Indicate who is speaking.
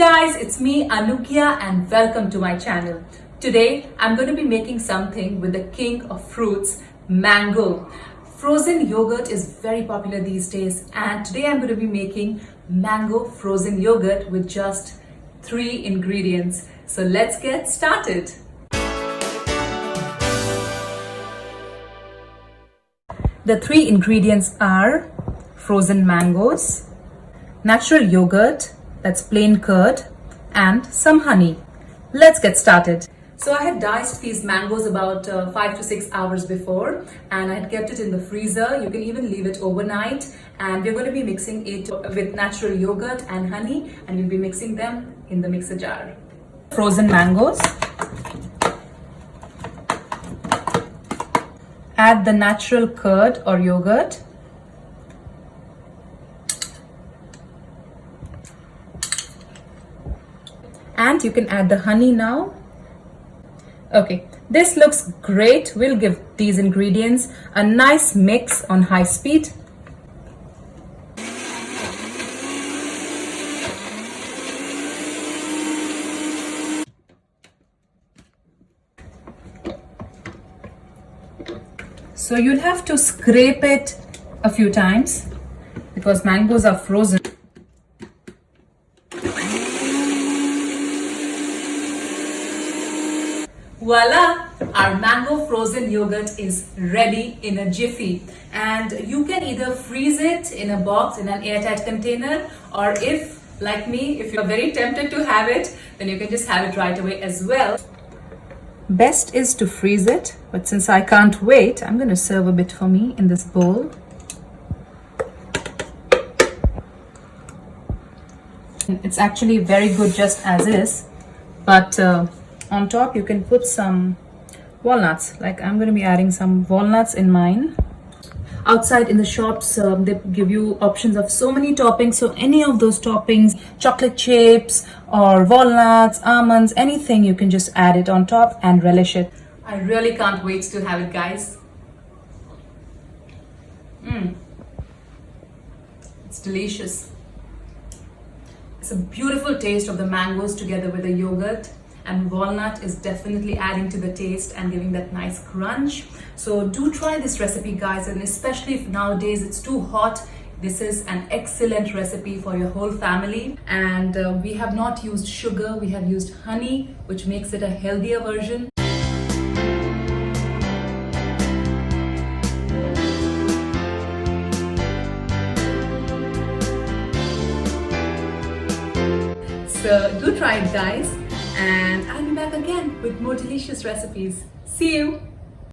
Speaker 1: guys, it's me Anugya and welcome to my channel. Today I'm going to be making something with the king of fruits, mango. Frozen yogurt is very popular these days and today I'm going to be making mango frozen yogurt with just 3 ingredients. So let's get started. The 3 ingredients are frozen mangoes, natural yogurt, that's plain curd, and some honey. Let's get started. So I had diced these mangoes about 5 to 6 hours before and I had kept it in the freezer. You can even leave it overnight, and we're going to be mixing it with natural yogurt and honey, and we'll be mixing them in the mixer jar. Frozen mangoes. Add the natural curd or yogurt. And you can add the honey now. Okay, this looks great. We'll give these ingredients a nice mix on high speed. So you'll have to scrape it a few times because mangoes are frozen. Voila! Our mango frozen yogurt is ready in a jiffy, and you can either freeze it in a box in an airtight container, or if, like me, if you're very tempted to have it, then you can just have it right away as well. Best is to freeze it, but since I can't wait, I'm going to serve a bit for me in this bowl. It's actually very good just as is, but on top you can put some walnuts. Like I'm going to be adding some walnuts in mine. Outside in the shops they give you options of so many toppings, so any of those toppings, chocolate chips or walnuts, almonds, anything, you can just add it on top and relish it. I really can't wait to have it, guys. It's delicious. It's a beautiful taste of the mangoes together with the yogurt, and walnut is definitely adding to the taste and giving that nice crunch. So do try this recipe, guys, and especially if nowadays it's too hot, this is an excellent recipe for your whole family. And we have not used sugar, we have used honey, which makes it a healthier version. So do try it, guys, and I'll be back again with more delicious recipes. See you!